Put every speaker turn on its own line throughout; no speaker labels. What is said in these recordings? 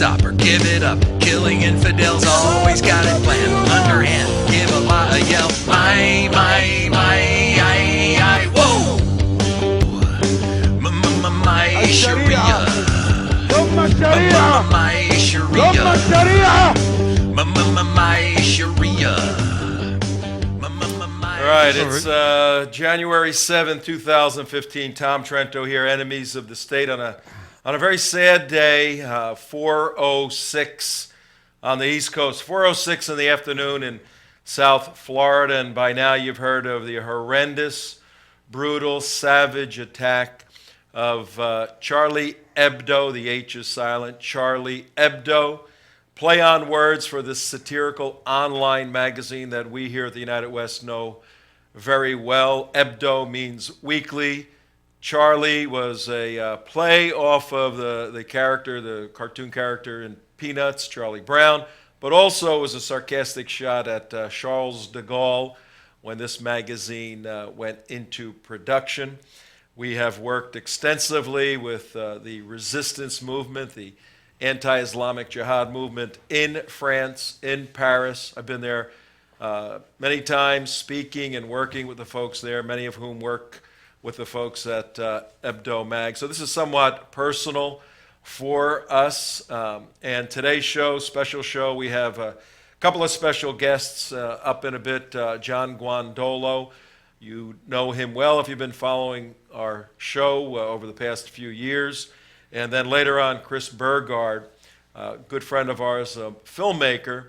stop or give it up. Killing infidels, always got it planned. Underhand, give Allah a yell. Whoa! My Sharia. My Sharia. My Sharia.
All right, it's January 7th, 2015. Tom Trento here, enemies of the state on a very sad day, 4:06 on the East Coast, 4:06 in the afternoon in South Florida, and by now you've heard of the horrendous, brutal, savage attack of Charlie Hebdo. The H is silent. Charlie Hebdo. Play on words for this satirical online magazine that we here at the United West know very well. Hebdo means weekly. Charlie was a play off of the character, the cartoon character in Peanuts, Charlie Brown, but also was a sarcastic shot at Charles de Gaulle when this magazine went into production. We have worked extensively with the resistance movement, the anti-Islamic jihad movement in France, in Paris. I've been there many times speaking and working with the folks there, many of whom work with the folks at Hebdo Mag. So this is somewhat personal for us. And today's show, special show, we have a couple of special guests up in a bit. John Guandolo. You know him well if you've been following our show over the past few years. And then later on, Chris Burgard, a good friend of ours, a filmmaker.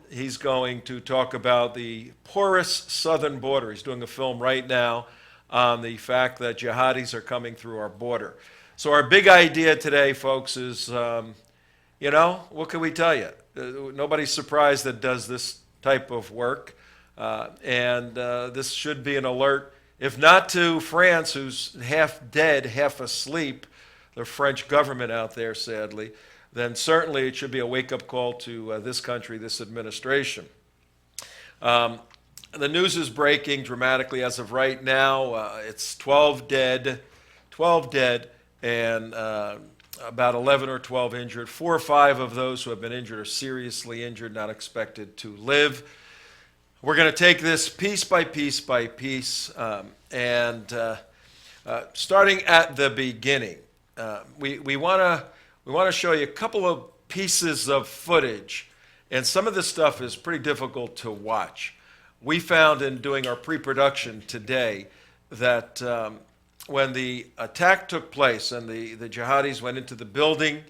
He's going to talk about the porous southern border. He's doing a film right now on the fact that jihadis are coming through our border. So our big idea today, folks, is, what can we tell you? Nobody's surprised that does this type of work. And this should be an alert, if not to France, who's half dead, half asleep, the French government out there, sadly, then certainly it should be a wake-up call to this country, this administration. The news is breaking dramatically as of right now. It's 12 dead, and about 11 or 12 injured. 4 or 5 of those who have been injured are seriously injured, not expected to live. We're going to take this piece by piece by piece, and starting at the beginning. We want to show you a couple of pieces of footage, and some of this stuff is pretty difficult to watch. We found in doing our pre-production today that when the attack took place and the jihadis went into the building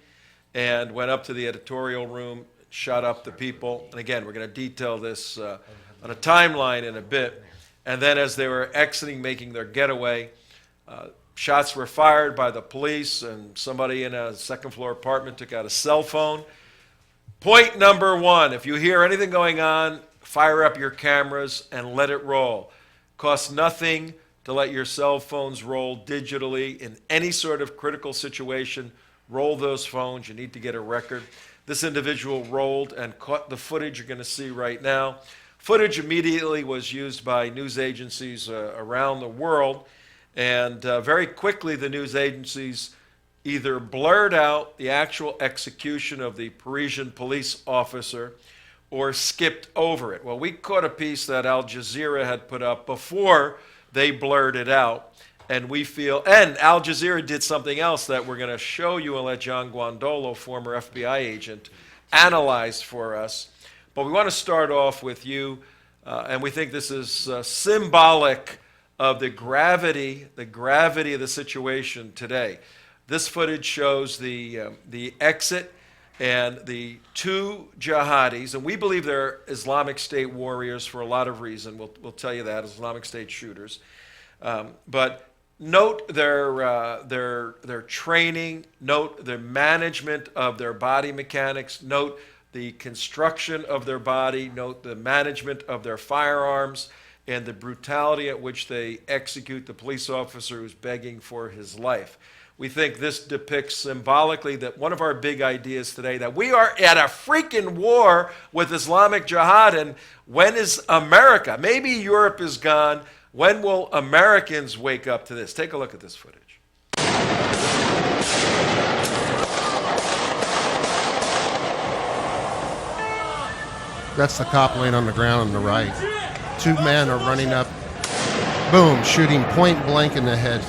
and went up to the editorial room, shot up the people, and again, we're going to detail this on a timeline in a bit, and then as they were exiting, making their getaway, shots were fired by the police, and somebody in a second-floor apartment took out a cell phone. Point number one, if you hear anything going on, fire up your cameras and let it roll. Costs nothing to let your cell phones roll digitally in any sort of critical situation. Roll those phones. You need to get a record. This individual rolled and caught the footage you're going to see right now. Footage immediately was used by news agencies around the world. And very quickly, the news agencies either blurred out the actual execution of the Parisian police officer or skipped over it. Well, we caught a piece that Al Jazeera had put up before they blurred it out. And we feel, and Al Jazeera did something else that we're going to show you and let John Guandolo, former FBI agent, analyze for us. But we want to start off with you, and we think this is symbolic of the gravity of the situation today. This footage shows the exit and the 2 jihadis, and we believe they're Islamic State warriors for a lot of reasons. We'll tell you that, Islamic State shooters. But note their training, note the management of their body mechanics, note the construction of their body, note the management of their firearms, and the brutality at which they execute the police officer who's begging for his life. We think this depicts symbolically that one of our big ideas today, that we are at a freaking war with Islamic Jihad, and when is America? Maybe Europe is gone. When will Americans wake up to this? Take a look at this footage.
That's the cop laying on the ground on the right. Two men are running up, boom, shooting point blank in the head.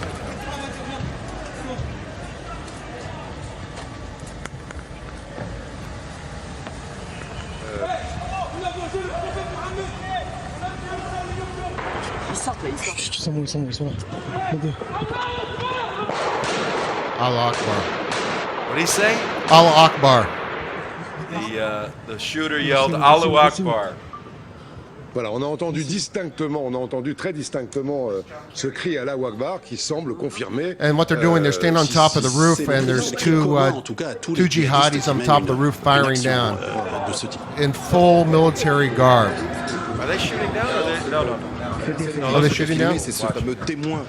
Allah Akbar.
What did he say?
Allah Akbar.
The shooter yelled Allahu Akbar.
Voilà, on a entendu très distinctement ce cri Allahu Akbar qui semble confirmer.
And what they're doing, they're standing on top of the roof, and there's two jihadis on top of the roof firing down in full military garb.
Are they shooting down? No.
Are they shooting down?
C'est ce fameux témoin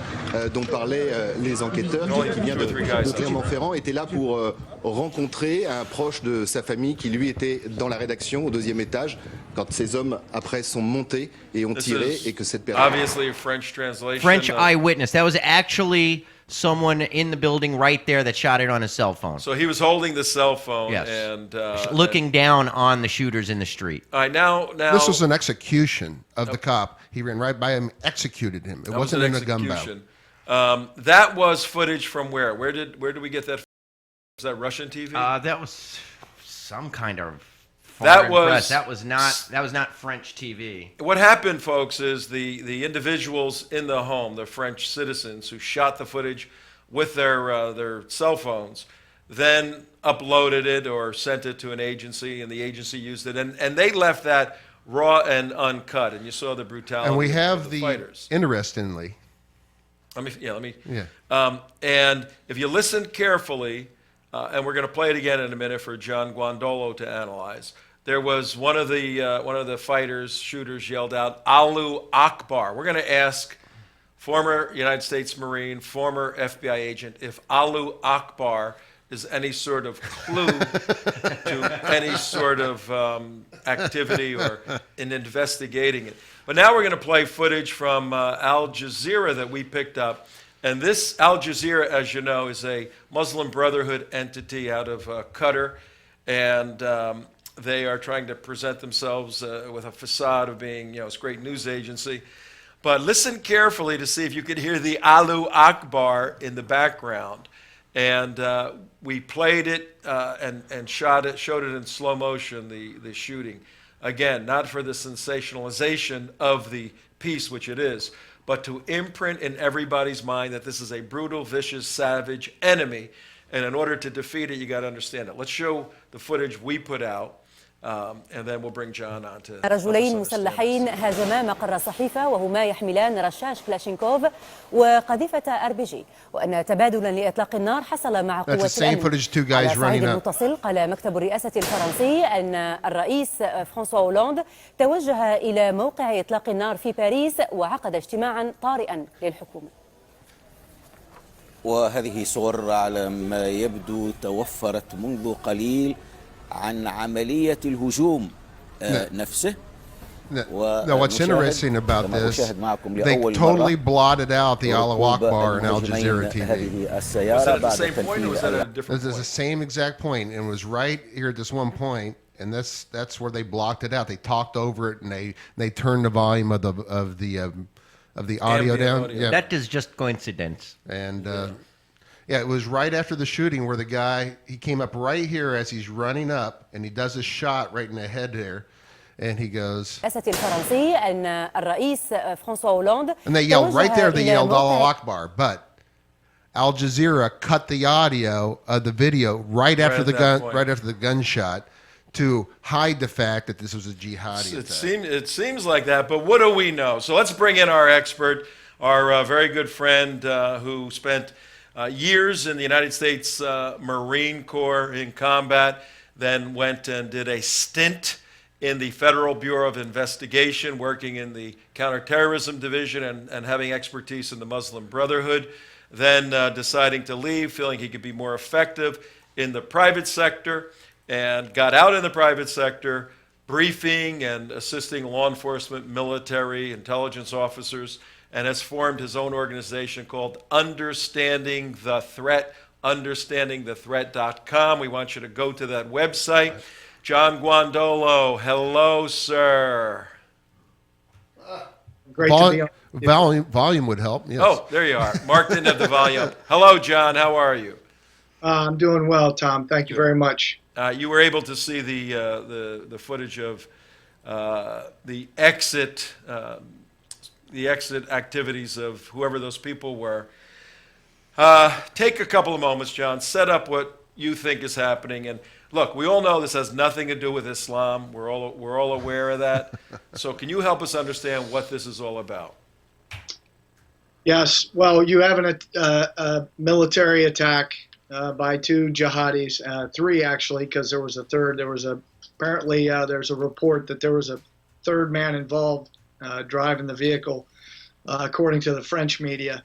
dont parlaient les enquêteurs qui vient de Clermont-Ferrand était là pour rencontrer un proche de sa famille qui lui était dans la rédaction au 2e étage quand ces hommes après sont montés et ont tiré et que cette personne...
Obviously a French translation.
French eyewitness. That was actually someone in the building right there that shot it on his cell phone.
So he was holding the cell phone
Yes.
and
looking down on the shooters in the street.
All right, now
This was an execution of the cop. He ran right by him, executed him. It
that was
wasn't
an
in a gun battle.
execution. That was footage from where? Where did we get that? Was that Russian TV?
That was some kind of foreign press. That was not French TV.
What happened, folks, is the individuals in the home, the French citizens who shot the footage with their cell phones, then uploaded it or sent it to an agency, and the agency used it, and they left that raw and uncut, and you saw the brutality.
And we have
of the
the
fighters.
interestingly.
And if you listen carefully, and we're going to play it again in a minute for John Guandolo to analyze. There was one of the shooters yelled out, Allahu Akbar. We're going to ask former United States Marine, former FBI agent, if Allahu Akbar is any sort of clue to any sort of activity or in investigating it. But now we're going to play footage from Al Jazeera that we picked up. And this Al Jazeera, as you know, is a Muslim Brotherhood entity out of Qatar. And they are trying to present themselves with a facade of being, this great news agency. But listen carefully to see if you could hear the Allahu Akbar in the background. And we played it and showed it in slow motion, the shooting. Again, not for the sensationalization of the piece, which it is, but to imprint in everybody's mind that this is a brutal, vicious, savage enemy. And in order to defeat it, you got to understand it. Let's show the footage we put out. And then we'll bring John on to
رجلين مسلحين هاجما مقر الصحيفة وهما يحملان رشاش كلاشينكوف وقذيفة RPG وأن تبادلا لإطلاق النار حصل مع قوة الأمن. على صعيد متصل قال مكتب الرئاسة الفرنسي أن الرئيس فرانسوا هولاند توجه إلى موقع إطلاق النار في باريس وعقد اجتماعا طارئا للحكومة.
وهذه صور على ما يبدو توفرت منذ قليل عن عملية الهجوم نفسه.
Now, what's interesting about this, they totally blotted out the Allahu Akbar in Al Jazeera TV.
Was that at the same point or was that at a different
This is
point?
the same exact point, and it was right here at this one point, and that's where they blocked it out. They talked over it, and they turned the volume of the audio down.
Audio.
Yeah.
That is just coincidence.
And yeah, it was right after the shooting where the guy, he came up right here as he's running up, and he does a shot right in the head there, and he goes.
الفرنسي أن الرئيس فرانسوا هولاند.
And they yelled right there. They yelled Allahu Akbar, but Al Jazeera cut the audio of the video right after the gunshot to hide the fact that this was a jihadi attack.
It seems like that, but what do we know? So let's bring in our expert, our very good friend who spent years in the United States Marine Corps in combat, then went and did a stint in the Federal Bureau of Investigation, working in the Counterterrorism Division and having expertise in the Muslim Brotherhood, then deciding to leave, feeling he could be more effective in the private sector, and got out in the private sector, briefing and assisting law enforcement, military, intelligence officers, and has formed his own organization called Understanding the Threat, understandingthethreat.com. We want you to go to that website. John Guandolo, hello, sir.
Great to be on.
Volume would help. Yes.
Oh, there you are. Mark didn't have the volume. Hello, John. How are you?
I'm doing well, Tom. Thank you very much.
You were able to see the footage of the exit activities of whoever those people were. Take a couple of moments, John. Set up what you think is happening, and look, we all know this has nothing to do with Islam. We're all aware of that. So, can you help us understand what this is all about?
Yes. Well, you have a military attack by two jihadis, three actually, because there was a third. Apparently there's a report that there was a third man involved driving the vehicle, according to the French media,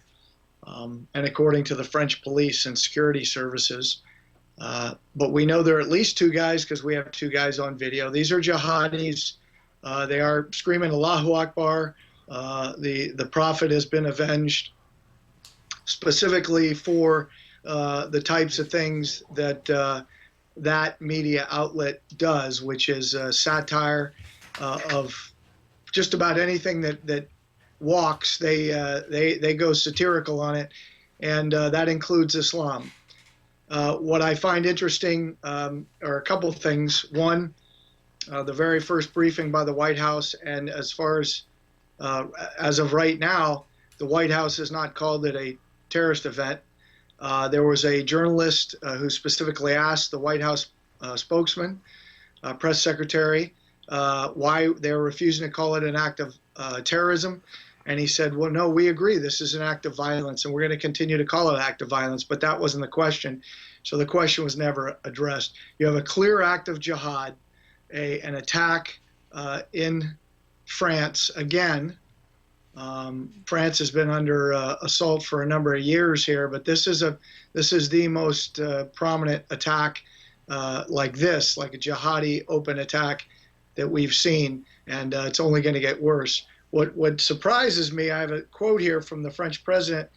and according to the French police and security services. But we know there are at least two guys because we have two guys on video. These are jihadis. They are screaming Allahu Akbar. The Prophet has been avenged, specifically for the types of things that that media outlet does, which is satire of just about anything that walks. They go satirical on it, and that includes Islam. What I find interesting are a couple of things. One, the very first briefing by the White House, and as of right now, the White House has not called it a terrorist event. There was a journalist who specifically asked the White House spokesman, press secretary, why they were refusing to call it an act of terrorism. And he said, well, no, we agree. This is an act of violence, and we're going to continue to call it an act of violence. But that wasn't the question. So the question was never addressed. You have a clear act of jihad, an attack in France again. France has been under assault for a number of years here, but this is the most prominent attack like a jihadi open attack that we've seen, and it's only going to get worse. What surprises me, I have a quote here from the French president.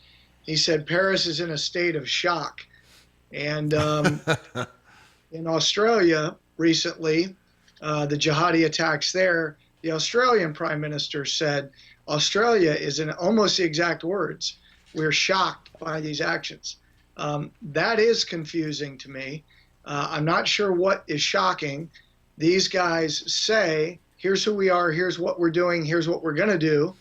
He said, Paris is in a state of shock. And in Australia recently, the jihadi attacks there, the Australian prime minister said, Australia is in almost the exact words, we're shocked by these actions. That is confusing to me. I'm not sure what is shocking. These guys say, here's who we are, here's what we're doing, here's what we're going to do,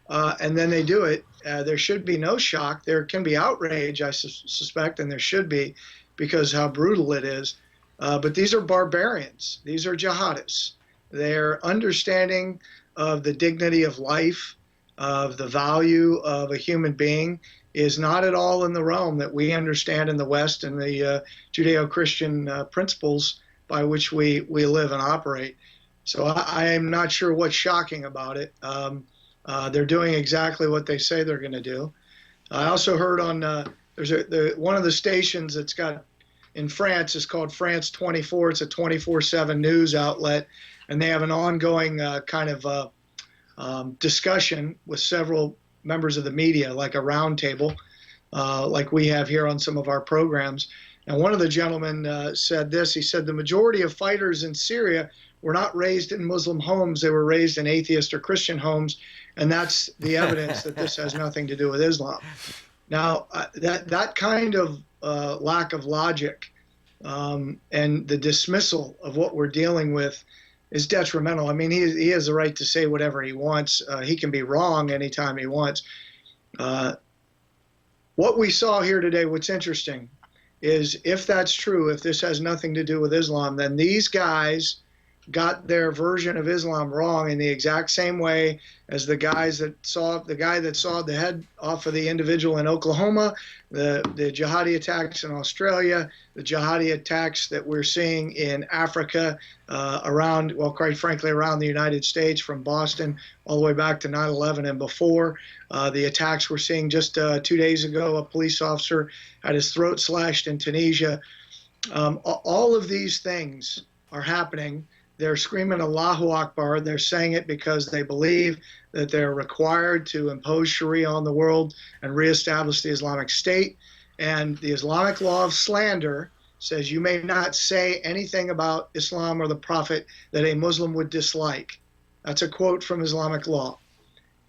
and then they do it. There should be no shock. There can be outrage, I suspect, and there should be, because how brutal it is. But these are barbarians. These are jihadists. Their understanding of the dignity of life, of the value of a human being, is not at all in the realm that we understand in the West and the Judeo-Christian principles by which we live and operate. So I am not sure what's shocking about it. They're doing exactly what they say they're going to do. I also heard on there's one of the stations that's got in France is called France 24. It's a 24/7 news outlet, and they have an ongoing kind of discussion with several members of the media, like a roundtable, like we have here on some of our programs. And one of the gentlemen said this. He said the majority of fighters in Syria were not raised in Muslim homes. They were raised in atheist or Christian homes, and that's the evidence that this has nothing to do with Islam. Now, that kind of lack of logic and the dismissal of what we're dealing with is detrimental. I mean, he has the right to say whatever he wants. He can be wrong anytime he wants. What we saw here today, what's interesting, is if that's true, if this has nothing to do with Islam, then these guys got their version of Islam wrong in the exact same way as the guy that saw the head off of the individual in Oklahoma, the jihadi attacks in Australia, the jihadi attacks that we're seeing in Africa, around, well, quite frankly, around the United States, from Boston all the way back to 9/11 and before. The attacks we're seeing just 2 days ago, a police officer had his throat slashed in Tunisia. All of these things are happening. They're screaming Allahu Akbar. They're saying it because they believe that they're required to impose Sharia on the world and reestablish the Islamic State. And the Islamic law of slander says you may not say anything about Islam or the Prophet that a Muslim would dislike. That's a quote from Islamic law.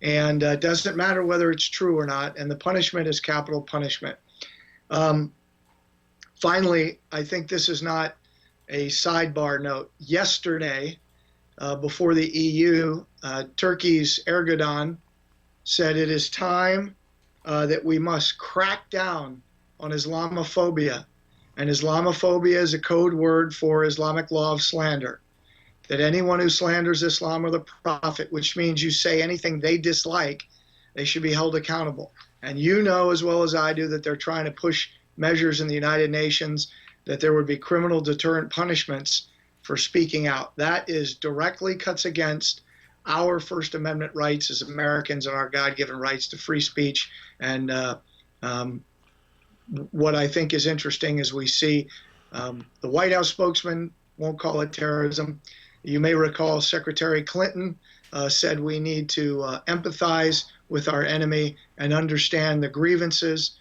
And it doesn't matter whether it's true or not, and the punishment is capital punishment. Finally, I think this is not a sidebar note. Yesterday, before the EU, Turkey's Erdogan said it is time that we must crack down on Islamophobia. And Islamophobia is a code word for Islamic law of slander. That anyone who slanders Islam or the Prophet, which means you say anything they dislike, they should be held accountable. And you know as well as I do that they're trying to push measures in the United Nations that there would be criminal deterrent punishments for speaking out. That is directly cuts against our First Amendment rights as Americans and our God-given rights to free speech. And what I think is interesting is we see the White House spokesman won't call it terrorism. You may recall Secretary Clinton said we need to empathize with our enemy and understand the grievances,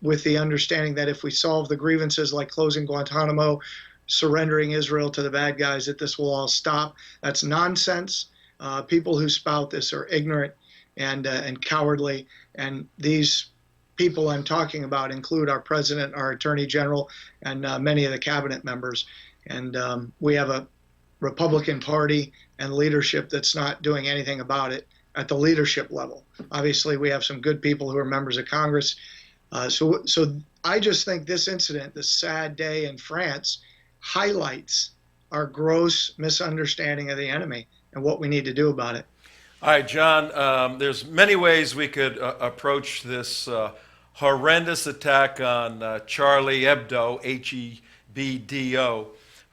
with the understanding that if we solve the grievances like closing Guantanamo, surrendering Israel to the bad guys, that this will all stop. That's nonsense. People who spout this are ignorant and cowardly. And these people I'm talking about include our president, our attorney general, and many of the cabinet members. And we have a Republican Party and leadership that's not doing anything about it at the leadership level. Obviously, we have some good people who are members of Congress. So I just think this incident, this sad day in France, highlights our gross misunderstanding of the enemy and what we need to do about it.
All right, John, there's many ways we could approach this horrendous attack on Charlie Hebdo, Hebdo.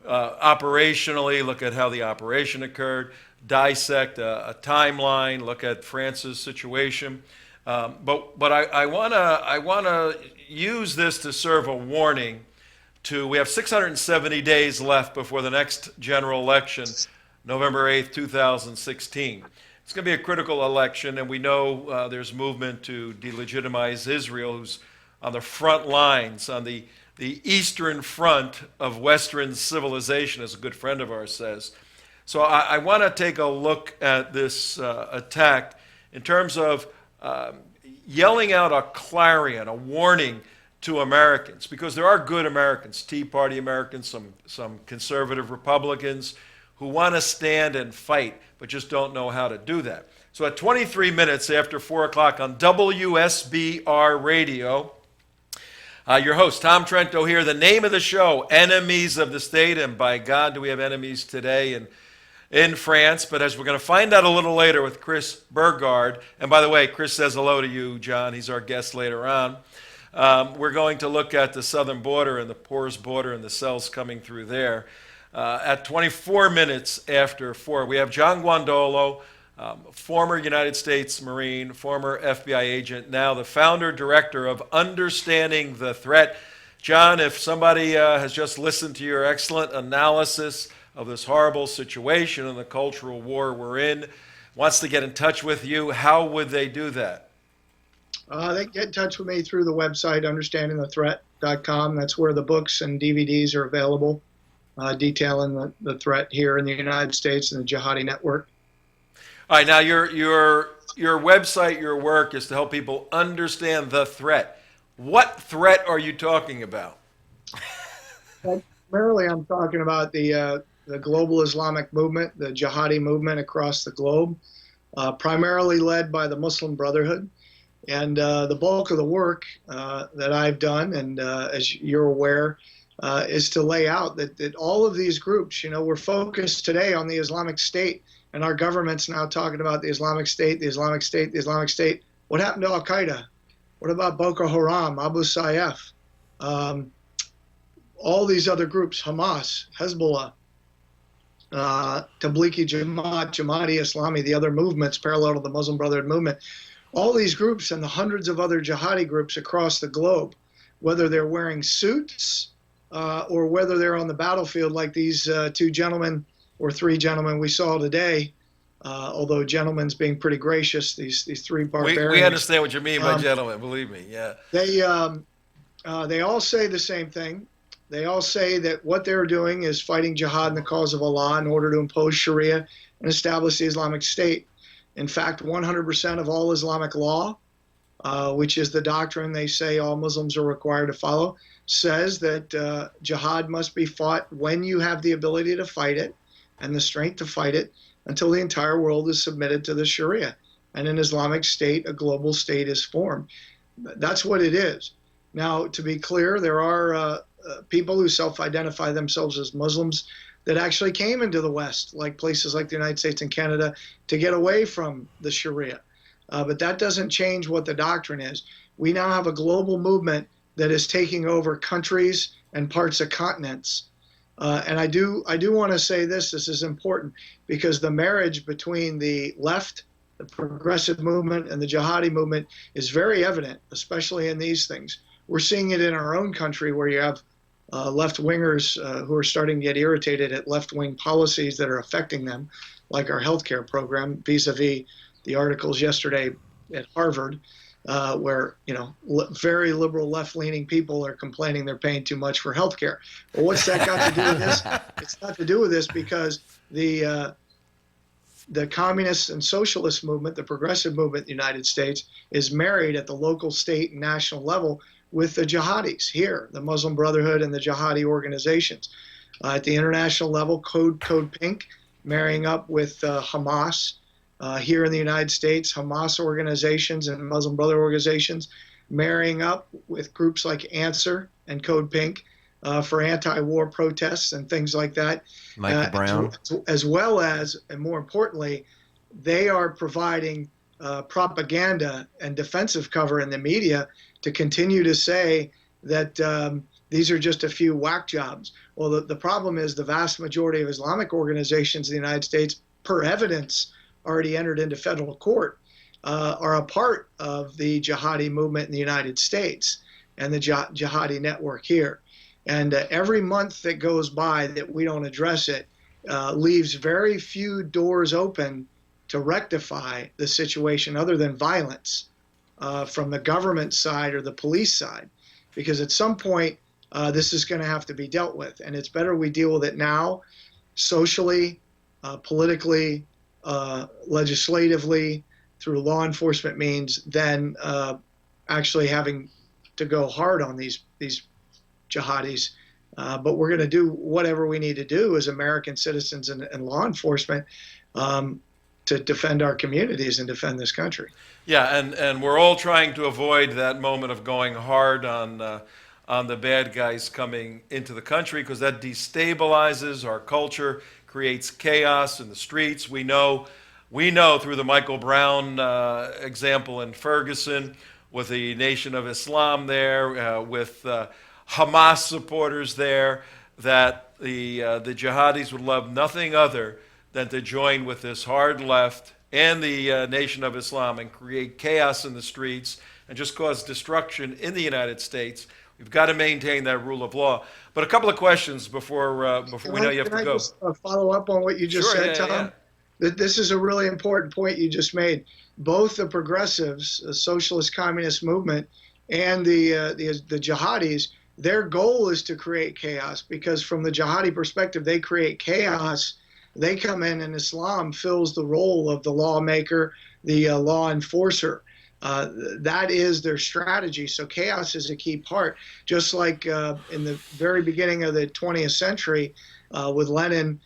Operationally, look at how the operation occurred, dissect a timeline, look at France's situation. But I wanna use this to serve a warning to, we have 670 days left before the next general election, November 8th, 2016. It's going to be a critical election, and we know there's movement to delegitimize Israel, who's on the front lines, on the eastern front of Western civilization, as a good friend of ours says. So I want to take a look at this attack in terms of yelling out a clarion, a warning to Americans, because there are good Americans, Tea Party Americans, some conservative Republicans who want to stand and fight, but just don't know how to do that. So at 23 minutes after 4 o'clock on WSBR Radio, your host, Tom Trento here. The name of the show, Enemies of the State, and by God, do we have enemies today in France. But as we're going to find out a little later with Chris Burgard, and by the way, Chris says hello to you, John. He's our guest later on. We're going to look at the southern border and the Porous border and the cells coming through there. At 24 minutes after 4, we have John Guandolo, former United States Marine, former FBI agent, now the founder, director of Understanding the Threat. John, if somebody has just listened to your excellent analysis of this horrible situation and the cultural war we're in, wants to get in touch with you, how would they do that?
They can get in touch with me through the website, understandingthethreat.com. That's where the books and DVDs are available, detailing the threat here in the United States and the jihadi network.
All right, now your website, your work is to help people understand the threat. What threat are you talking about?
Primarily, I'm talking about the global Islamic movement, the jihadi movement across the globe, primarily led by the Muslim Brotherhood. And the bulk of the work that I've done, and as you're aware, is to lay out that all of these groups, we're focused today on the Islamic State, and our government's now talking about the Islamic State, the Islamic State, the Islamic State. What happened to Al-Qaeda? What about Boko Haram, Abu Sayyaf? All these other groups, Hamas, Hezbollah, Tablighi Jamaat, Jamadi Islami, the other movements parallel to the Muslim Brotherhood movement. All these groups and the hundreds of other jihadi groups across the globe, whether they're wearing suits or whether they're on the battlefield like these two gentlemen or three gentlemen we saw today, although gentlemen's being pretty gracious, these three barbarians.
We understand what you mean by gentlemen, believe me, yeah.
They all say the same thing. They all say that what they're doing is fighting jihad in the cause of Allah in order to impose Sharia and establish the Islamic State. In fact, 100% of all Islamic law, which is the doctrine they say all Muslims are required to follow, says that jihad must be fought when you have the ability to fight it and the strength to fight it until the entire world is submitted to the Sharia and an Islamic state, a global state, is formed. That's what it is. Now, to be clear, there are people who self-identify themselves as Muslims that actually came into the West, like places like the United States and Canada, to get away from the Sharia. But that doesn't change what the doctrine is. We now have a global movement that is taking over countries and parts of continents. And I do want to say this is important, because the marriage between the left, the progressive movement, and the jihadi movement is very evident, especially in these things. We're seeing it in our own country, where you have left-wingers who are starting to get irritated at left-wing policies that are affecting them, like our healthcare program, vis-a-vis the articles yesterday at Harvard, where very liberal left-leaning people are complaining they're paying too much for healthcare. Well, what's that got to do with this? It's got to do with this because the communist and socialist movement, the progressive movement in the United States, is married at the local, state, and national level with the jihadis here, the Muslim Brotherhood and the jihadi organizations. At the international level, Code Pink marrying up with Hamas. Here in the United States, Hamas organizations and Muslim Brotherhood organizations marrying up with groups like Answer and Code Pink for anti-war protests and things like that.
Michael Brown.
As well as, and more importantly, they are providing propaganda and defensive cover in the media to continue to say that these are just a few whack jobs. Well, the problem is the vast majority of Islamic organizations in the United States, per evidence already entered into federal court, are a part of the jihadi movement in the United States and the jihadi network here. And every month that goes by that we don't address it leaves very few doors open to rectify the situation other than violence from the government side or the police side. Because at some point, this is going to have to be dealt with. And it's better we deal with it now, socially, politically, legislatively, through law enforcement means, than actually having to go hard on these jihadis. But we're going to do whatever we need to do as American citizens and law enforcement to defend our communities and defend this country.
Yeah, and we're all trying to avoid that moment of going hard on the bad guys coming into the country, because that destabilizes our culture, creates chaos in the streets. We know through the Michael Brown example in Ferguson, with the Nation of Islam there, with Hamas supporters there, that the jihadis would love nothing other than to join with this hard left and the Nation of Islam and create chaos in the streets and just cause destruction in the United States. We've got to maintain that rule of law. But a couple of questions before we know you have to go.
Can I just follow up on what you just said, Tom?
Yeah.
This is a really important point you just made. Both the progressives, the socialist communist movement, and the jihadis, their goal is to create chaos, because from the jihadi perspective, they create chaos. They come in, and Islam fills the role of the lawmaker, the law enforcer. That is their strategy. So chaos is a key part. Just like in the very beginning of the 20th century with Lenin,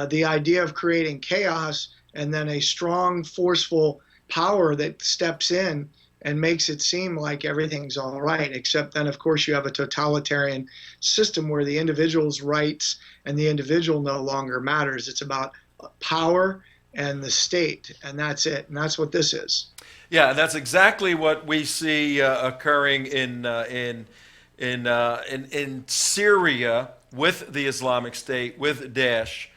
the idea of creating chaos and then a strong, forceful power that steps in and makes it seem like everything's all right, except then, of course, you have a totalitarian system where the individual's rights and the individual no longer matters. It's about power and the state, and that's it. And that's what this is.
Yeah, and that's exactly what we see occurring in Syria with the Islamic State, with Daesh,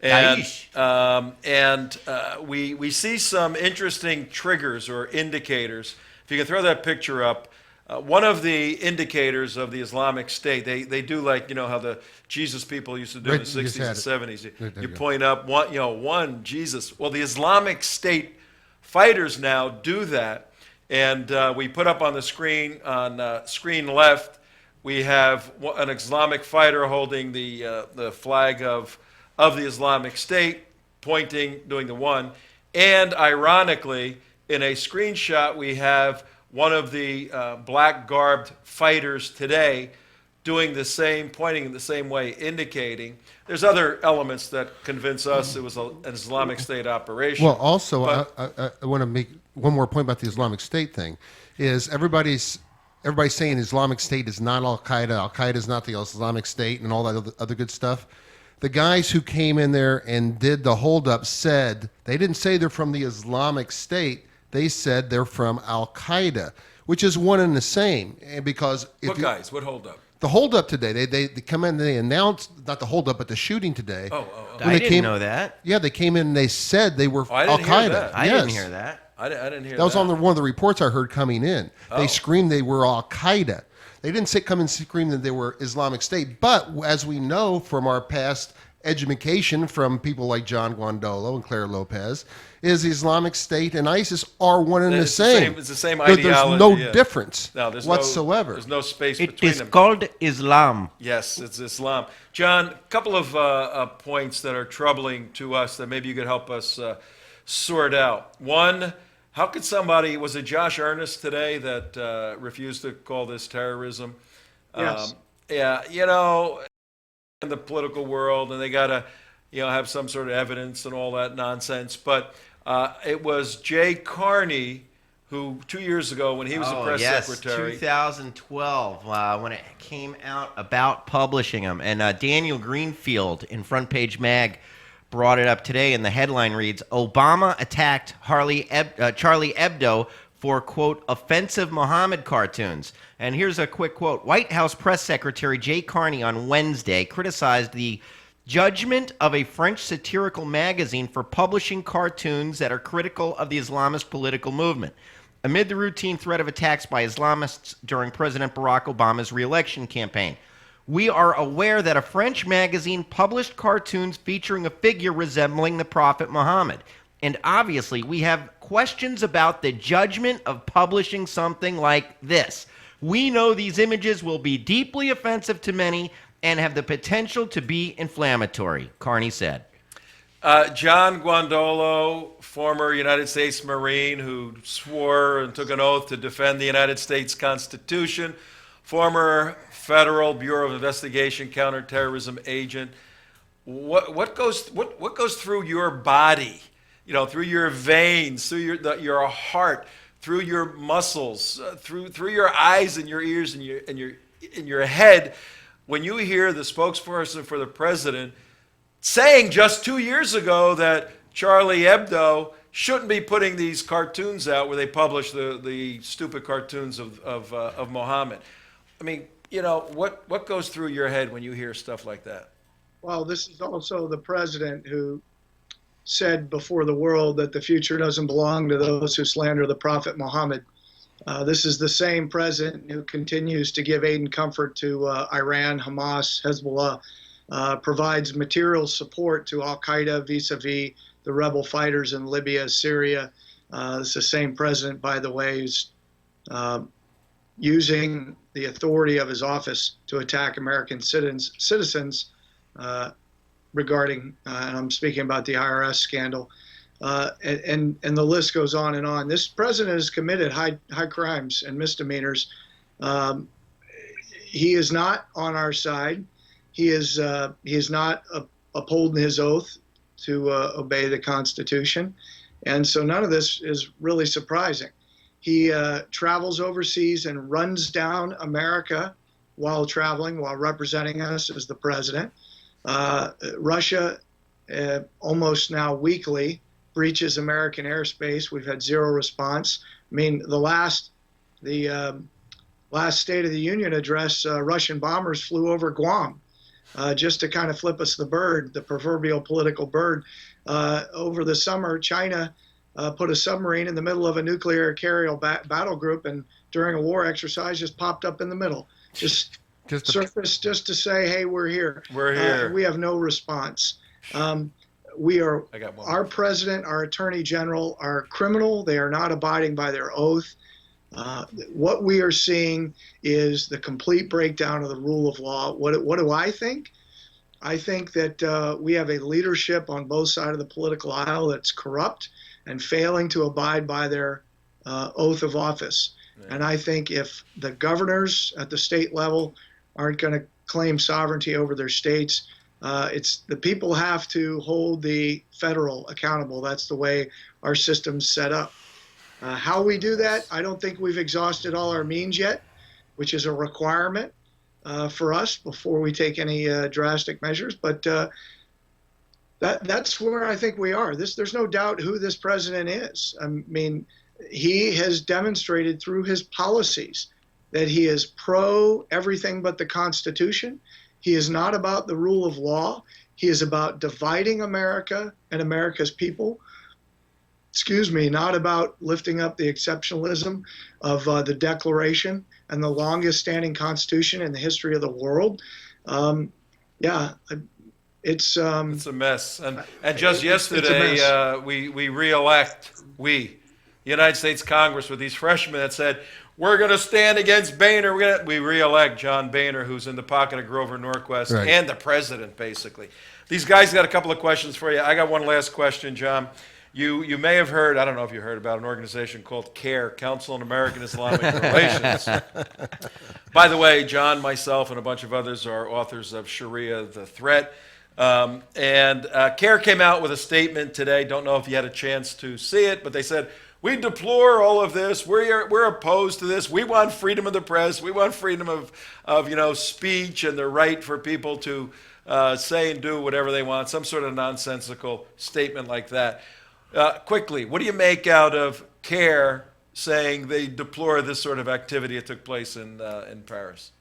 and we see some interesting triggers or indicators. If you can throw that picture up, one of the indicators of the Islamic State, they do like, how the Jesus people used to do in the 60s and 70s. You point up one Jesus. Well, the Islamic State fighters now do that, and we put up on the screen, screen left, We have an Islamic fighter holding the flag of the Islamic State, pointing, doing the one. And ironically, in a screenshot, we have one of the black-garbed fighters today doing the same, pointing in the same way, indicating. There's other elements that convince us it was an Islamic State operation.
Well, also, I want to make one more point about the Islamic State thing, is everybody's saying Islamic State is not Al-Qaeda, Al-Qaeda is not the Islamic State, and all that other good stuff. The guys who came in there and did the holdup said, they didn't say they're from the Islamic State, they said they're from Al-Qaeda, which is one and the same. And because
what guys? What holdup?
The holdup today, they come in and they announced, not the holdup, but the shooting today.
I didn't know that.
Yeah, they came in and they said they were
Al-Qaeda.
I didn't hear that.
I didn't hear that.
That was on one of the reports I heard coming in. They screamed they were Al-Qaeda. They didn't come and scream that they were Islamic State. But as we know from our past education from people like John Guandolo and Claire Lopez, is the Islamic State and ISIS are one and the same.
It's the same ideology.
There's no difference
there's
whatsoever.
There's no space between them.
It is called Islam.
Yes, it's Islam. John, a couple of points that are troubling to us that maybe you could help us sort out. One, how could somebody, was it Josh Earnest today that refused to call this terrorism?
Yes.
Yeah, in the political world, and they got to, have some sort of evidence and all that nonsense. But it was Jay Carney who 2 years ago, when he was the press secretary.
2012, when it came out about publishing them. And Daniel Greenfield in Front Page Mag brought it up today, and the headline reads, Obama attacked Charlie Hebdo for, quote, offensive Mohammad cartoons. And here's a quick quote. White House Press Secretary Jay Carney on Wednesday criticized the judgment of a French satirical magazine for publishing cartoons that are critical of the Islamist political movement, amid the routine threat of attacks by Islamists during President Barack Obama's re-election campaign. We are aware that a French magazine published cartoons featuring a figure resembling the Prophet Muhammad. And obviously, we have questions about the judgment of publishing something like this. We know these images will be deeply offensive to many and have the potential to be inflammatory, Carney said.
John Guandolo, former United States Marine who swore and took an oath to defend the United States Constitution, former Federal Bureau of Investigation counterterrorism agent. What goes through your body, through your veins, through your heart, through your muscles, through your eyes and your ears and your head, when you hear the spokesperson for the president saying just 2 years ago that Charlie Hebdo shouldn't be putting these cartoons out where they publish the stupid cartoons of Mohammed. I mean, what goes through your head when you hear stuff like that?
Well, this is also the president who said before the world that the future doesn't belong to those who slander the Prophet Muhammad. This is the same president who continues to give aid and comfort to Iran, Hamas, Hezbollah, provides material support to Al-Qaeda vis-a-vis the rebel fighters in Libya, Syria. It's the same president, by the way, who's using the authority of his office to attack American citizens regarding, and I'm speaking about the IRS scandal, and the list goes on and on. This president has committed high crimes and misdemeanors. He is not on our side. He is not upholding his oath to obey the Constitution, and so none of this is really surprising. He travels overseas and runs down America while traveling, while representing us as the president. Russia, almost now weekly, breaches American airspace. We've had zero response. I mean, the last State of the Union address, Russian bombers flew over Guam, just to kind of flip us the bird, the proverbial political bird. Over the summer, China put a submarine in the middle of a nuclear carrier battle group, and during a war exercise, just popped up in the middle, just surfaced just to say, "Hey, we're here."
We're here.
We have no response. Our president, our attorney general are criminal. They are not abiding by their oath. What we are seeing is the complete breakdown of the rule of law. What do I think? I think that we have a leadership on both sides of the political aisle that's corrupt and failing to abide by their oath of office. Yeah. And I think if the governors at the state level aren't going to claim sovereignty over their states, it's the people have to hold the federal accountable. That's the way our system's set up. How we do that, I don't think we've exhausted all our means yet, which is a requirement for us before we take any drastic measures. But that's where I think we are. There's no doubt who this president is. I mean, he has demonstrated through his policies that he is pro everything but the Constitution. He is not about the rule of law. He is about dividing America and America's people. Not about lifting up the exceptionalism of the Declaration and the longest standing Constitution in the history of the world. It's
a mess. And just yesterday, we re-elect, the United States Congress, with these freshmen that said, we're going to stand against Boehner. We re-elect John Boehner, who's in the pocket of Grover Norquist, right, and the president, basically. These guys got a couple of questions for you. I got one last question, John. You may have heard, I don't know if you heard about an organization called CAIR, Council on American Islamic Relations. By the way, John, myself, and a bunch of others are authors of Sharia, The Threat. CAIR came out with a statement today. Don't know if you had a chance to see it, but they said, we deplore all of this. We're opposed to this. We want freedom of the press. We want freedom of speech and the right for people to say and do whatever they want, some sort of nonsensical statement like that. Quickly, what do you make out of CAIR saying they deplore this sort of activity that took place in Paris?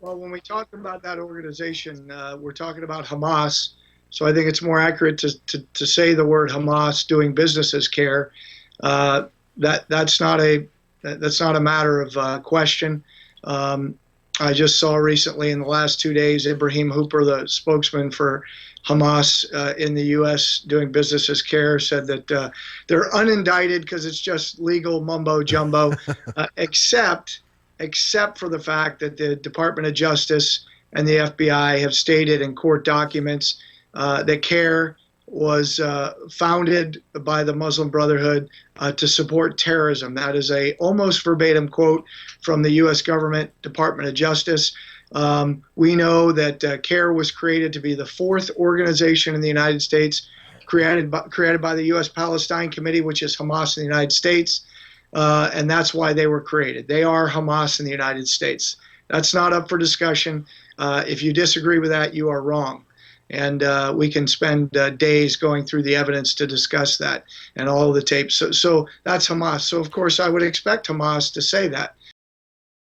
Well, when we talk about that organization, we're talking about Hamas. So I think it's more accurate to say the word Hamas doing business as CAIR. That's not a matter of question. I just saw recently in the last 2 days, Ibrahim Hooper, the spokesman for Hamas in the U.S. doing business as CAIR, said that they're unindicted because it's just legal mumbo jumbo, except for the fact that the Department of Justice and the FBI have stated in court documents that CAIR was founded by the Muslim Brotherhood to support terrorism. That is a almost verbatim quote from the U.S. government Department of Justice. We know that CAIR was created to be the fourth organization in the United States created by the U.S. Palestine Committee, which is Hamas in the United States, and that's why they were created. They are Hamas in the United States. That's not up for discussion. If you disagree with that, you are wrong. And we can spend days going through the evidence to discuss that and all of the tapes. So that's Hamas. So, of course, I would expect Hamas to say that.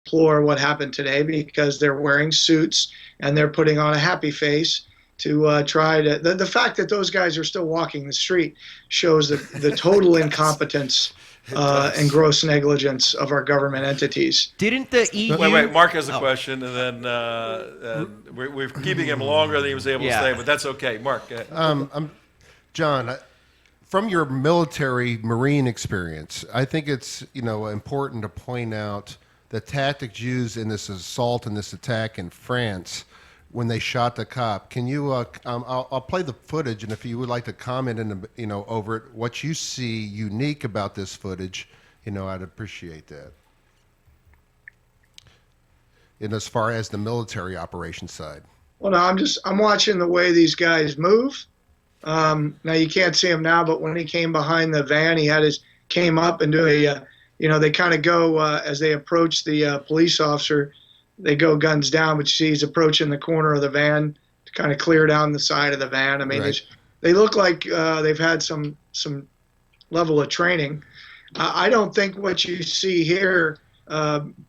Deplore what happened today because they're wearing suits and they're putting on a happy face to try to. The fact that those guys are still walking the street shows the total incompetence and gross negligence of our government entities.
Didn't the EU...
Wait, Mark has a question, and then we're keeping him longer than he was able to stay, but that's okay. Mark, go ahead.
John, from your military Marine experience, I think it's important to point out the tactics used in this assault and this attack in France when they shot the cop. Can you? I'll play the footage, and if you would like to comment over it, what you see unique about this footage, I'd appreciate that. And as far as the military operation side.
Well, no, I'm watching the way these guys move. Now you can't see him now, but when he came behind the van, came up and do a. They kind of go as they approach the police officer. They go guns down, but you see he's approaching the corner of the van to kind of clear down the side of the van. I mean, right. They look like they've had some level of training. I don't think what you see here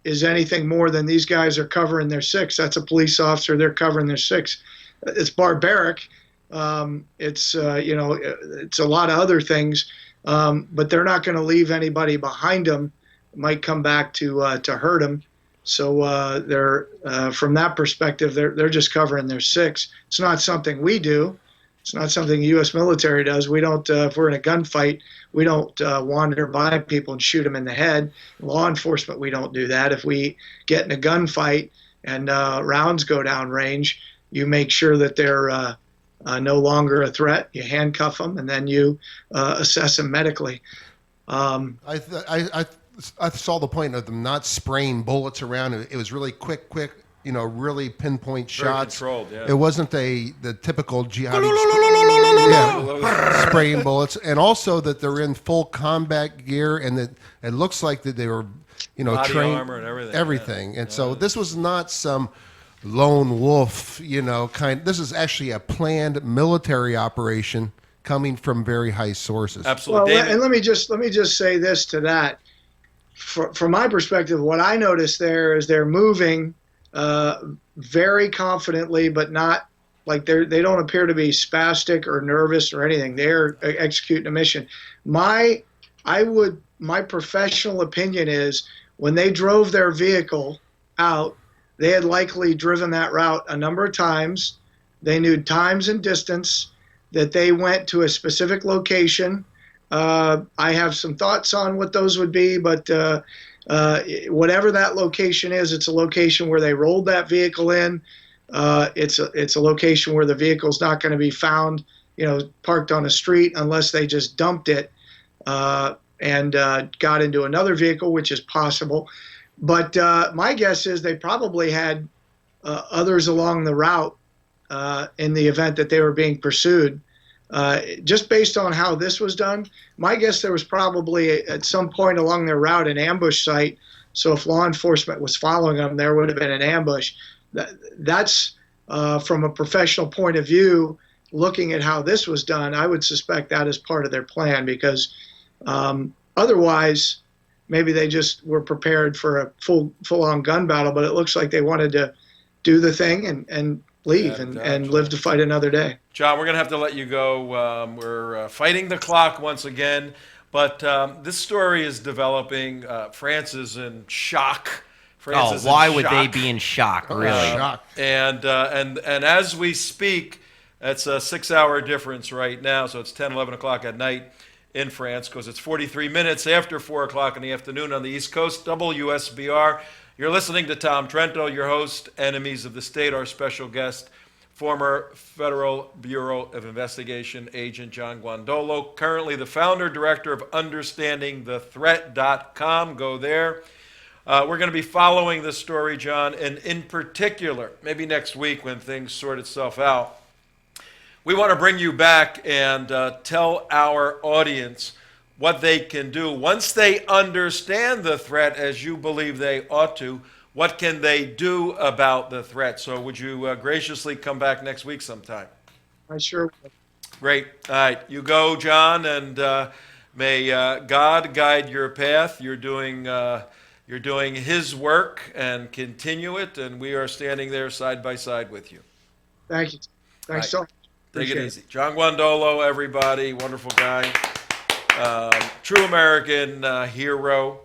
is anything more than these guys are covering their six. That's a police officer. They're covering their six. It's barbaric. It's a lot of other things, but they're not going to leave anybody behind them. It might come back to hurt them. So they're from that perspective, they're just covering their six. It's not something we do. It's not something the U.S. military does. We don't, if we're in a gunfight, we don't wander by people and shoot them in the head. Law enforcement, we don't do that. If we get in a gunfight and rounds go down range, you make sure that they're no longer a threat. You handcuff them, and then you assess them medically.
I saw the point of them not spraying bullets around. It was really quick, really pinpoint shots.
Very controlled, yeah.
It wasn't the typical jihadi spraying bullets, and also that they're in full combat gear, and that it looks like that they were,
body
trained,
armor and everything.
And so this was not some lone wolf, This is actually a planned military operation coming from very high sources.
Absolutely.
Well, and let me just say this to that. From my perspective, what I noticed there is they're moving very confidently, but not like they don't appear to be spastic or nervous or anything. They're executing a mission. My professional opinion is when they drove their vehicle out, they had likely driven that route a number of times. They knew times and distance, that they went to a specific location. I have some thoughts on what those would be, but whatever that location is, it's a location where they rolled that vehicle in. It's a location where the vehicle's not going to be found, parked on a street unless they just dumped it and got into another vehicle, which is possible. But my guess is they probably had others along the route in the event that they were being pursued. Just based on how this was done, my guess there was probably at some point along their route an ambush site. So if law enforcement was following them, there would have been an ambush. That's from a professional point of view, looking at how this was done, I would suspect that is part of their plan, because otherwise maybe they just were prepared for a full-on gun battle, but it looks like they wanted to do the thing and leave and live to fight another day.
John, we're going to have to let you go. We're fighting the clock once again, but this story is developing. France is in shock.
Why would they be in shock, really?
And as we speak, it's a 6-hour difference right now, so it's 10, 11 o'clock at night in France, because it's 43 minutes after 4 o'clock in the afternoon on the East Coast. WSBR. You're listening to Tom Trento, your host, Enemies of the State. Our special guest, former Federal Bureau of Investigation agent John Guandolo, currently the founder, director of UnderstandingTheThreat.com. Go there. We're going to be following this story, John, and in particular, maybe next week when things sort itself out, we want to bring you back and tell our audience what they can do. Once they understand the threat, as you believe they ought to, what can they do about the threat? So would you graciously come back next week sometime?
I sure will.
Great. All right. You go, John, and may God guide your path. You're doing His work, and continue it, and we are standing there side by side with you.
Thank you. Thanks so much.
Take it easy. John Guandolo, everybody. Wonderful guy. True American hero.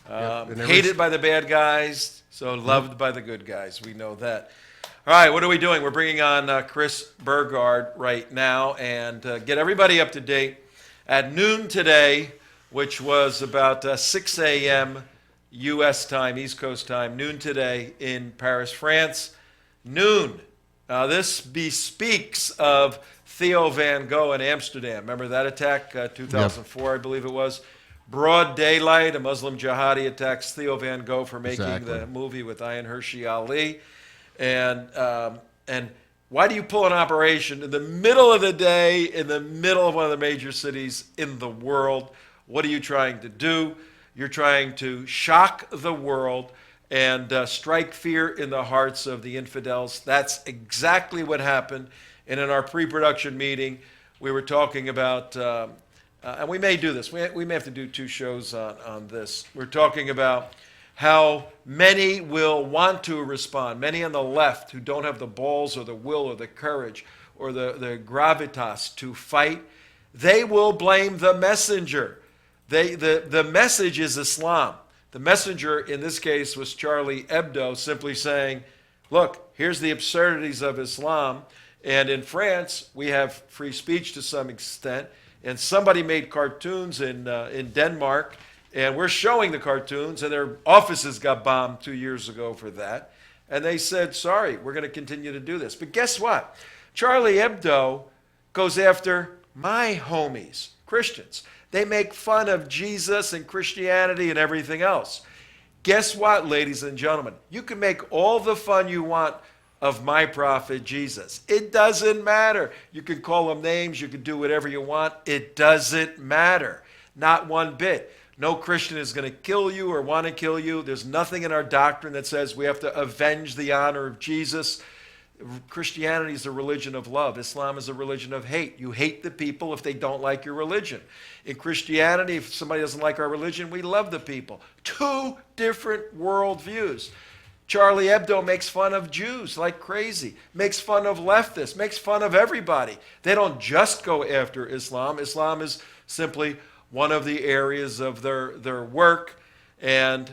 Hated by the bad guys, so loved by the good guys. We know that. All right, what are we doing? We're bringing on Chris Burgard right now and get everybody up to date. At noon today, which was about 6 a.m. U.S. time, East Coast time, noon today in Paris, France. Noon. This bespeaks of Theo Van Gogh in Amsterdam. Remember that attack, 2004, I believe it was? Broad daylight, a Muslim jihadi attacks Theo Van Gogh for making the movie with Ayaan Hirsi Ali. And why do you pull an operation in the middle of the day, in the middle of one of the major cities in the world? What are you trying to do? You're trying to shock the world and strike fear in the hearts of the infidels. That's exactly what happened. And in our pre-production meeting, we were talking about, and we may do this, we may have to do 2 shows on this. We're talking about how many will want to respond, many on the left who don't have the balls or the will or the courage or the gravitas to fight. They will blame the messenger. The message is Islam. The messenger in this case was Charlie Hebdo, simply saying, look, here's the absurdities of Islam. And in France, we have free speech to some extent. And somebody made cartoons in Denmark, and we're showing the cartoons, and their offices got bombed 2 years ago for that. And they said, sorry, we're going to continue to do this. But guess what? Charlie Hebdo goes after my homies, Christians. They make fun of Jesus and Christianity and everything else. Guess what, ladies and gentlemen? You can make all the fun you want of my prophet Jesus. It doesn't matter. You can call them names. You can do whatever you want. It doesn't matter. Not one bit. No Christian is going to kill you or want to kill you. There's nothing in our doctrine that says we have to avenge the honor of Jesus. Christianity is a religion of love. Islam is a religion of hate. You hate the people if they don't like your religion. In Christianity, if somebody doesn't like our religion, we love the people. Two different worldviews. Charlie Hebdo makes fun of Jews like crazy, makes fun of leftists, makes fun of everybody. They don't just go after Islam. Islam is simply one of the areas of their work, and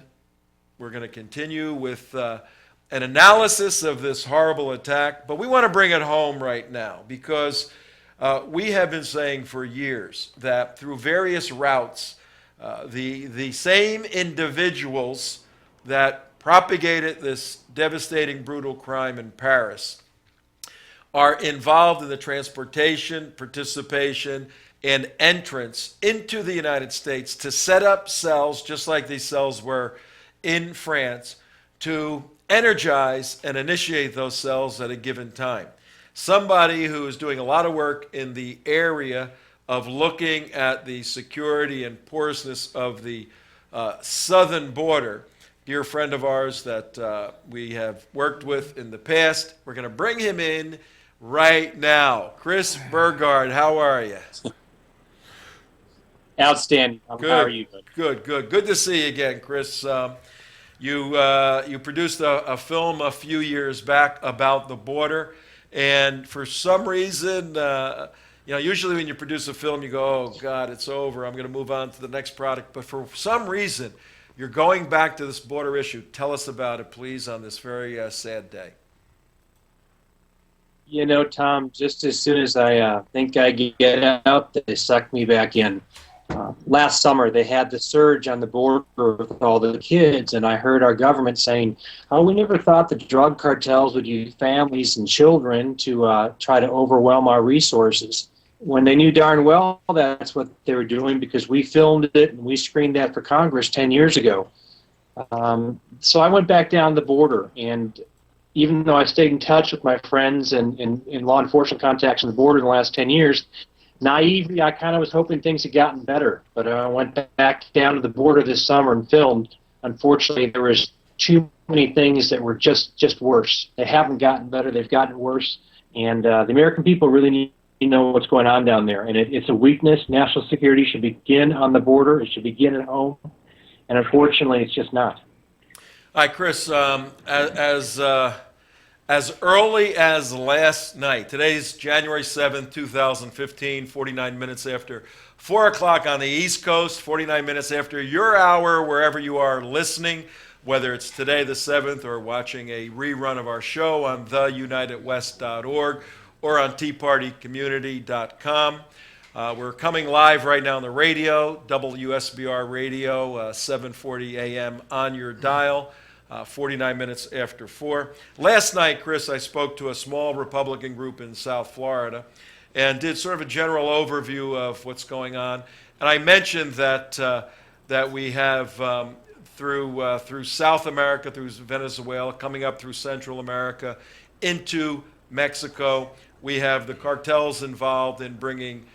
we're going to continue with an analysis of this horrible attack, but we want to bring it home right now because we have been saying for years that through various routes, the same individuals that propagated this devastating, brutal crime in Paris are involved in the transportation, participation, and entrance into the United States to set up cells, just like these cells were in France, to energize and initiate those cells at a given time. Somebody who is doing a lot of work in the area of looking at the security and porousness of the southern border, dear friend of ours that we have worked with in the past. We're going to bring him in right now. Chris Burgard, how are you?
Outstanding. How are you?
Good to see you again, Chris. You produced a film a few years back about the border, and for some reason, usually when you produce a film, you go, oh, God, it's over. I'm going to move on to the next product. But for some reason, you're going back to this border issue. Tell us about it, please, on this very sad day.
You know, Tom, just as soon as I think I get out, they suck me back in. Last summer, they had the surge on the border with all the kids, and I heard our government saying, oh, we never thought the drug cartels would use families and children to try to overwhelm our resources. When they knew darn well that's what they were doing, because we filmed it and we screened that for Congress 10 years ago. So I went back down the border, and even though I stayed in touch with my friends and in law enforcement contacts on the border in the last 10 years, naively, I kind of was hoping things had gotten better. But I went back down to the border this summer and filmed. Unfortunately, there was too many things that were just worse. They haven't gotten better. They've gotten worse. And the American people really need to know what's going on down there. And it's a weakness. National security should begin on the border. It should begin at home. And unfortunately, it's just not.
Hi, Chris. As early as last night, today's January 7th, 2015, 49 minutes after 4 o'clock on the East Coast, 49 minutes after your hour, wherever you are listening, whether it's today the 7th or watching a rerun of our show on theunitedwest.org or on teapartycommunity.com. We're coming live right now on the radio, WSBR Radio, 740 a.m. on your dial. 49 minutes after 4. Last night, Chris, I spoke to a small Republican group in South Florida and did sort of a general overview of what's going on. And I mentioned that we have through South America, through Venezuela, coming up through Central America into Mexico, we have the cartels involved in bringing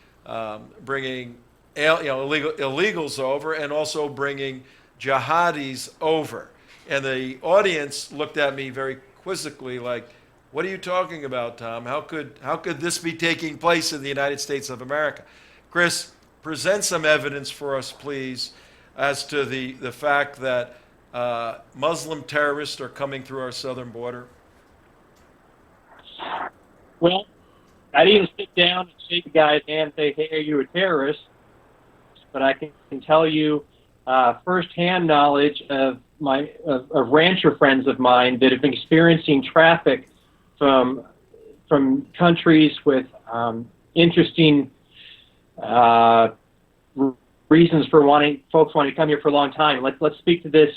illegals over and also bringing jihadis over. And the audience looked at me very quizzically like, what are you talking about, Tom? How could this be taking place in the United States of America? Chris, present some evidence for us, please, as to the fact that Muslim terrorists are coming through our southern border.
Well, I didn't sit down and shake a guy's hand and say, hey, are you a terrorist? But I can tell you firsthand knowledge of rancher friends of mine that have been experiencing traffic from countries with interesting reasons for folks wanting to come here for a long time. Let's speak to this.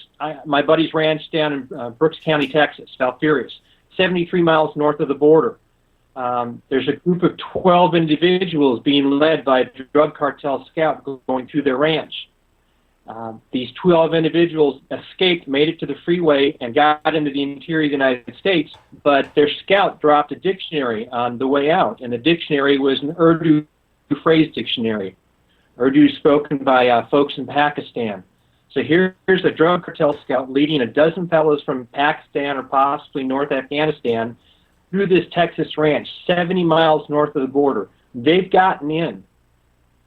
My buddy's ranch down in Brooks County, Texas, Valfurious, 73 miles north of the border. There's a group of 12 individuals being led by a drug cartel scout going through their ranch. These 12 individuals escaped, made it to the freeway, and got into the interior of the United States, but their scout dropped a dictionary on the way out, and the dictionary was an Urdu phrase dictionary. Urdu spoken by folks in Pakistan. So here's a drug cartel scout leading a dozen fellows from Pakistan or possibly North Afghanistan through this Texas ranch, 70 miles north of the border. They've gotten in.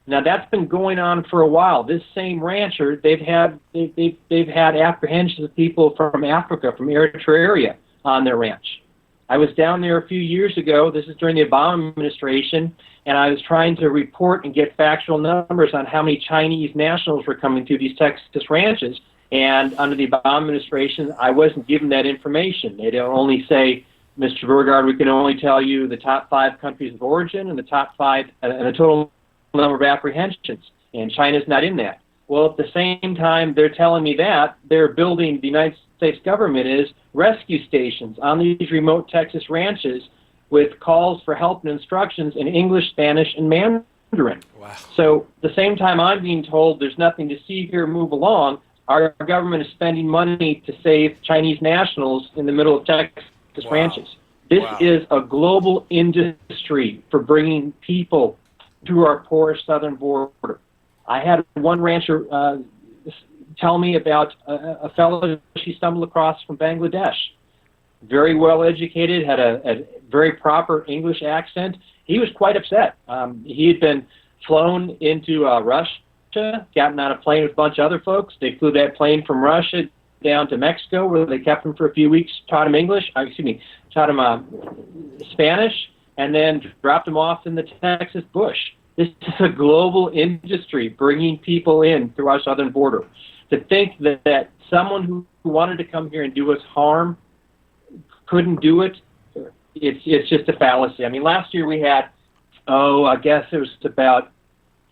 Now that's been going on for a while. This same rancher, they've had apprehensions of people from Africa, from Eritrea on their ranch. I was down there a few years ago. This is during the Obama administration, and I was trying to report and get factual numbers on how many Chinese nationals were coming through these Texas ranches. And under the Obama administration, I wasn't given that information. They'd only say, Mr. Burgard, we can only tell you the top 5 countries of origin and the top 5 and the total number of apprehensions. And China's not in that. Well, at the same time they're telling me that, they're building, the United States government is, rescue stations on these remote Texas ranches with calls for help and instructions in English, Spanish, and Mandarin. Wow. So at the same time I'm being told there's nothing to see here, move along, our government is spending money to save Chinese nationals in the middle of Texas ranches. This is a global industry for bringing people through our porous southern border. I had one rancher tell me about a fellow she stumbled across from Bangladesh. Very well educated, had a very proper English accent. He was quite upset. He had been flown into Russia, gotten on a plane with a bunch of other folks. They flew that plane from Russia down to Mexico, where they kept him for a few weeks, taught him Spanish, and then dropped him off in the Texas bush. This is a global industry bringing people in through our southern border. To think that someone who wanted to come here and do us harm couldn't do it, it's just a fallacy. I mean, last year we had, I guess it was about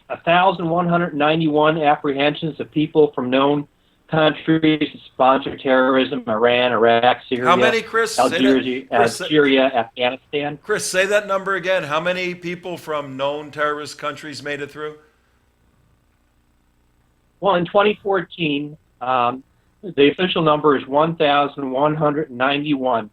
1,191 apprehensions of people from known countries that sponsor terrorism: Iran, Iraq, Syria,
how many, Chris?
Algeria, Afghanistan.
Chris, say that number again. How many people from known terrorist countries made it through?
Well, in 2014, the official number is 1,191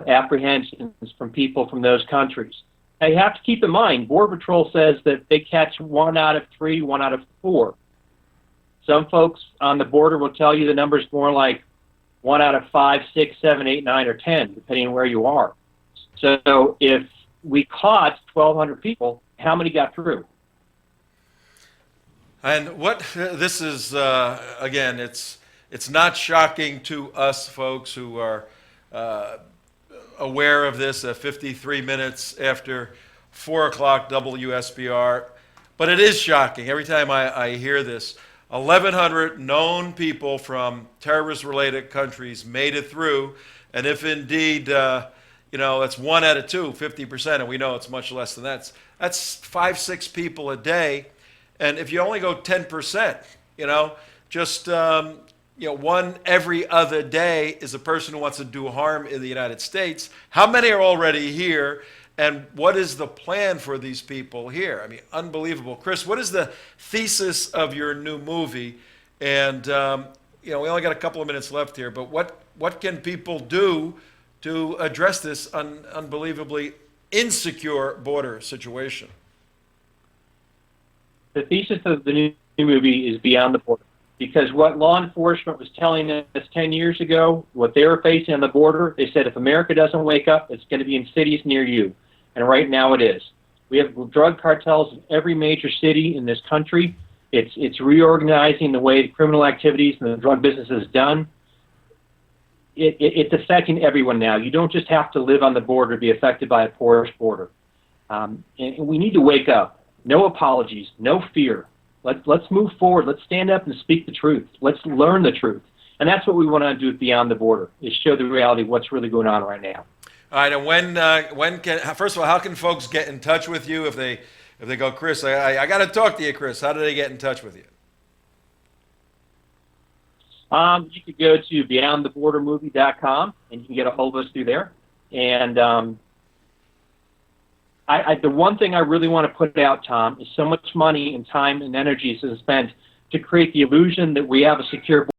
apprehensions from people from those countries. Now, you have to keep in mind, Border Patrol says that they catch 1 out of 3, 1 out of 4. Some folks on the border will tell you the number's more like 1 out of 5, 6, 7, 8, 9, or 10, depending on where you are. So if we caught 1,200 people, how many got through?
And what this is, again, it's not shocking to us folks who are aware of this at 53 minutes after 4 o'clock WSBR, but it is shocking every time I hear this. 1,100 known people from terrorist-related countries made it through, and if indeed, that's 1 out of 2, 50%, and we know it's much less than that. That's 5, 6 people a day, and if you only go 10%, just 1 every other day is a person who wants to do harm in the United States. How many are already here? And what is the plan for these people here? I mean, unbelievable. Chris, what is the thesis of your new movie? And, we only got a couple of minutes left here, but what can people do to address this unbelievably insecure border situation?
The thesis of the new movie is beyond the border. Because what law enforcement was telling us 10 years ago, what they were facing on the border, they said if America doesn't wake up, it's going to be in cities near you. And right now it is. We have drug cartels in every major city in this country. It's reorganizing the way the criminal activities and the drug business is done. It's affecting everyone now. You don't just have to live on the border to be affected by a porous border. And we need to wake up. No apologies, no fear. Let's move forward. Let's stand up and speak the truth. Let's learn the truth. And that's what we want to do with Beyond the Border, is show the reality of what's really going on right now.
All right, and when can, first of all, how can folks get in touch with you if they go, Chris, I got to talk to you, Chris. How do they get in touch with you?
You could go to beyondthebordermovie.com, and you can get a hold of us through there. And the one thing I really want to put out, Tom, is so much money and time and energy is spent to create the illusion that we have a secure border.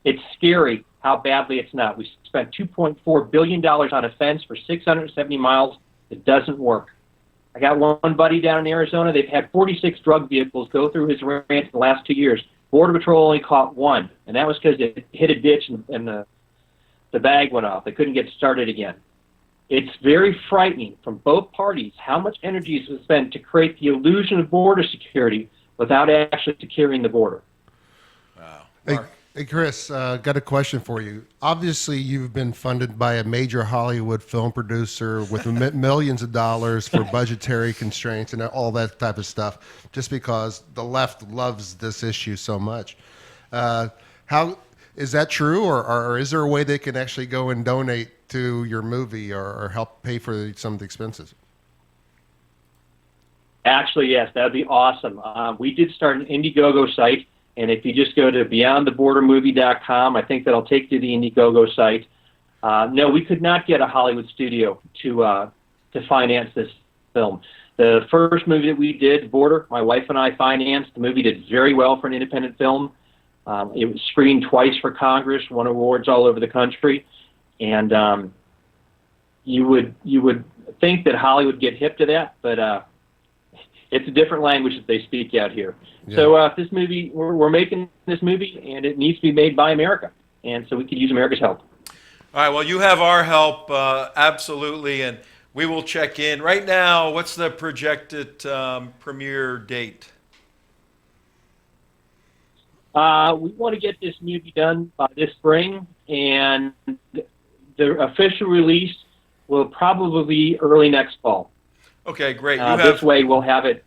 It's scary how badly it's not. We spent $2.4 billion on a fence for 670 miles. It doesn't work. I got one buddy down in Arizona. They've had 46 drug vehicles go through his ranch in the last 2 years. Border Patrol only caught one, and that was because it hit a ditch and the bag went off. They couldn't get started again. It's very frightening from both parties how much energy is spent to create the illusion of border security without actually securing the border.
Wow.
Hey, Chris, got a question for you. Obviously, you've been funded by a major Hollywood film producer with millions of dollars for budgetary constraints and all that type of stuff, just because the left loves this issue so much. How is that true, or is there a way they can actually go and donate to your movie or help pay for some of the expenses?
Actually, yes, that would be awesome. We did start an Indiegogo site. And if you just go to beyondthebordermovie.com, I think that'll take you to the Indiegogo site. No, we could not get a Hollywood studio to finance this film. The first movie that we did, Border, my wife and I financed. The movie did very well for an independent film. It was screened twice for Congress, won awards all over the country. And you would think that Hollywood would get hip to that, but it's a different language that they speak out here. Yeah. So if this movie, we're making this movie, and it needs to be made by America, and so we could use America's help.
All right, well, you have our help, absolutely, and we will check in. Right now, what's the projected premiere date?
We want to get this movie done by this spring, and the official release will probably be early next fall.
Okay, great.
This way, we'll have it.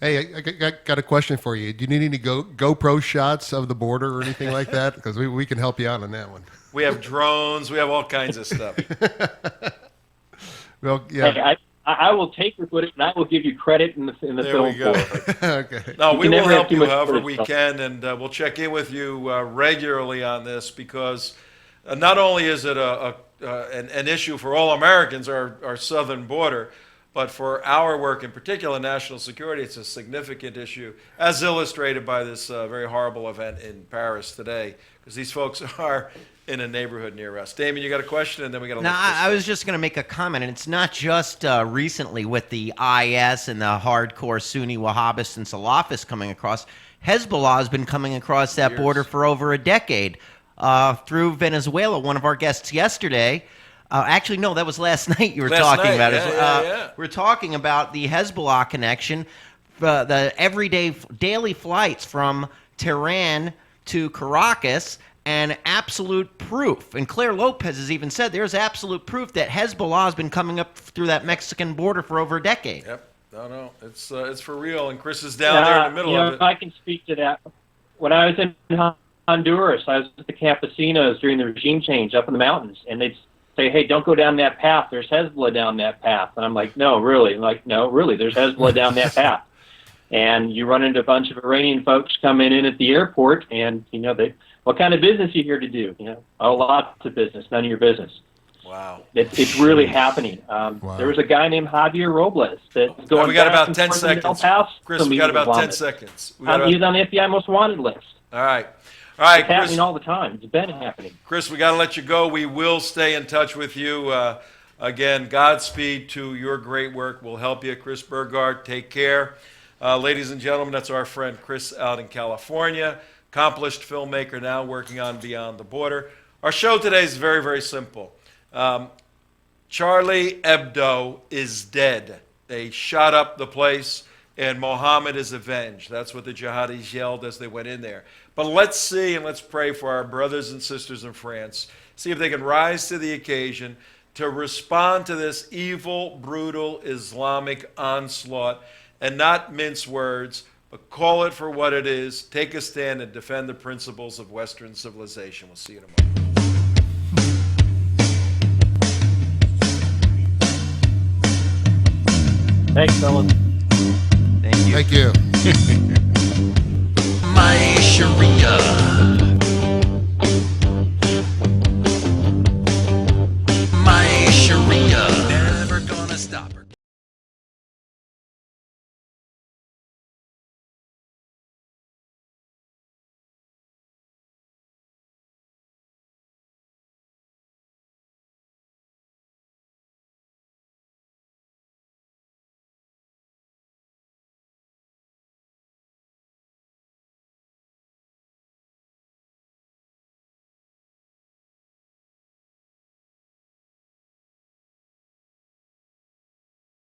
Hey, I got a question for you. Do you need any GoPro shots of the border or anything like that? Because we can help you out on that one.
We have drones. We have all kinds of stuff.
Well, yeah.
Hey, I will take your footage, and I will give you credit in the film.
There we go.
Okay.
No, we will help you however we can, and we'll check in with you regularly on this, because not only is it an issue for all Americans, our southern border, but for our work in particular, national security, it's a significant issue, as illustrated by this very horrible event in Paris today, because these folks are in a neighborhood near us. Damien, you got a question, and then we got to.
No, I was just going to make a comment, and it's not just recently with the IS and the hardcore Sunni Wahhabists and Salafists coming across. Hezbollah has been coming across that border for over a decade through Venezuela. One of our guests yesterday. Actually, no, that was last night you were talking about it.
Yeah.
We're talking about the Hezbollah connection, the everyday daily flights from Tehran to Caracas, and absolute proof. And Claire Lopez has even said there's absolute proof that Hezbollah has been coming up through that Mexican border for over a decade.
Yep. No, it's for real. And Chris is down there in the middle of it.
I can speak to that. When I was in Honduras, I was at the campesinos during the regime change up in the mountains, and they'd say, hey, don't go down that path. There's Hezbollah down that path. And I'm like, no, really? No, really, there's Hezbollah down that path. And you run into a bunch of Iranian folks coming in at the airport, and, what kind of business are you here to do? Oh, lots of business, none of your business.
Wow.
It's really happening.
Wow.
There was a guy named Javier Robles that's going
we got
back
about 10 seconds. Chris, we got about 10 seconds.
He's on the FBI most wanted list.
All right,
It's
Chris.
happening all the time. It's been happening.
Chris, we got to let you go. We will stay in touch with you. Again, Godspeed to your great work. We'll help you. Chris Burgard, take care. Ladies and gentlemen, that's our friend Chris out in California, accomplished filmmaker now working on Beyond the Border. Our show today is very, very simple. Charlie Hebdo is dead. They shot up the place, and Mohammad is avenged. That's what the jihadis yelled as they went in there. But let's see and let's pray for our brothers and sisters in France. See if they can rise to the occasion to respond to this evil, brutal Islamic onslaught and not mince words, But call it for what it is. Take a stand and defend the principles of Western civilization. We'll see you tomorrow.
Thanks, fellas.
Thank you.
Thank you.
My Sharia.